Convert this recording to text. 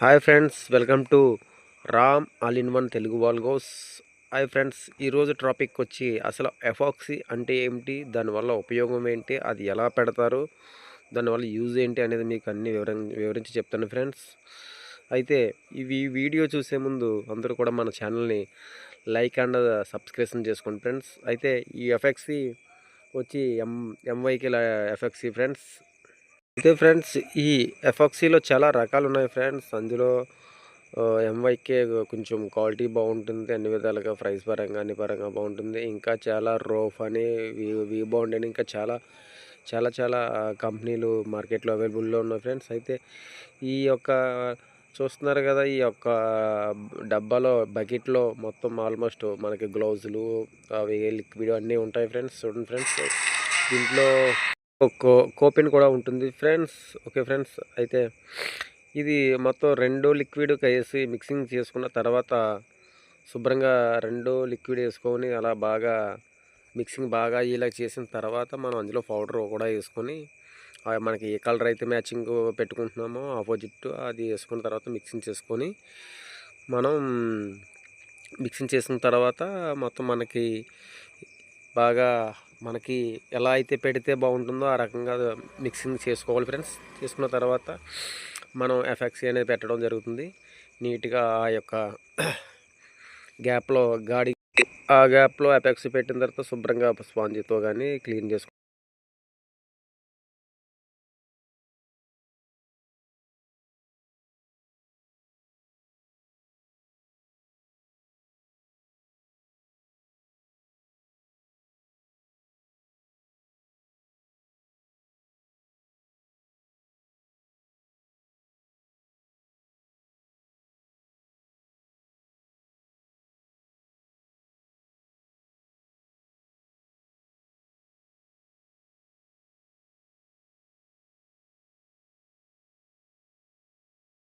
Hi friends, welcome to Ram all in one Telugu వాల్గోస్. Hi friends, ఈరోజు topic వచ్చి అసలు ఎఫాక్సీ అంటే ఏమిటి, దానివల్ల ఉపయోగం ఏంటి, అది ఎలా పెడతారు, దానివల్ల యూజ్ ఏంటి అనేది మీకు అన్ని వివరించి చెప్తాను ఫ్రెండ్స్. అయితే ఇవి వీడియో చూసే ముందు అందరూ కూడా మన ఛానల్ని లైక్ అండ్ సబ్స్క్రిప్షన్ చేసుకోండి ఫ్రెండ్స్. అయితే ఈ ఎఫెక్సీ వచ్చి ఎంవైకి ఎఫెక్సీ ఫ్రెండ్స్. అయితే ఫ్రెండ్స్, ఈ ఎఫాక్సీలో చాలా రకాలు ఉన్నాయి ఫ్రెండ్స్. అందులో ఎంవైకే కొంచెం క్వాలిటీ బాగుంటుంది, అన్ని విధాలుగా ప్రైస్ పరంగా అన్ని పరంగా బాగుంటుంది. ఇంకా చాలా రోఫ్ అని, వి బాండ్ అని, ఇంకా చాలా చాలా చాలా కంపెనీలు మార్కెట్లో అవైలబుల్లో ఉన్నాయి ఫ్రెండ్స్. అయితే ఈ యొక్క చూస్తున్నారు కదా, ఈ యొక్క డబ్బాలో బకెట్లో మొత్తం ఆల్మోస్ట్ మనకి గ్లౌజులు అవి లిక్విడ్ అన్నీ ఉంటాయి ఫ్రెండ్స్. చూడండి ఫ్రెండ్స్, దీంట్లో కోపిన్ కూడా ఉంటుంది ఫ్రెండ్స్. ఓకే ఫ్రెండ్స్, అయితే ఇది మొత్తం రెండు లిక్విడ్ వేసి మిక్సింగ్ చేసుకున్న తర్వాత శుభ్రంగా రెండు లిక్విడ్ వేసుకొని అలా బాగా మిక్సింగ్ బాగా ఇలా చేసిన తర్వాత మనం అందులో పౌడర్ కూడా వేసుకొని మనకి ఏ కలర్ అయితే మ్యాచింగ్ పెట్టుకుంటున్నామో ఆపోజిట్ అది వేసుకున్న తర్వాత మిక్సింగ్ చేసుకొని మనం మిక్సింగ్ చేసిన తర్వాత మొత్తం మనకి బాగా మనకి ఎలా అయితే పెడితే బాగుంటుందో ఆ రకంగా మిక్సింగ్ చేసుకోవాలి ఫ్రెండ్స్. చేసుకున్న తర్వాత మనం ఎఫెక్సీ అనేది పెట్టడం జరుగుతుంది నీట్గా. ఆ యొక్క గ్యాప్లో ఆ గ్యాప్లో ఎఫెక్సీ పెట్టిన తర్వాత శుభ్రంగా స్పాంజితో కానీ క్లీన్ చేసుకోవాలి.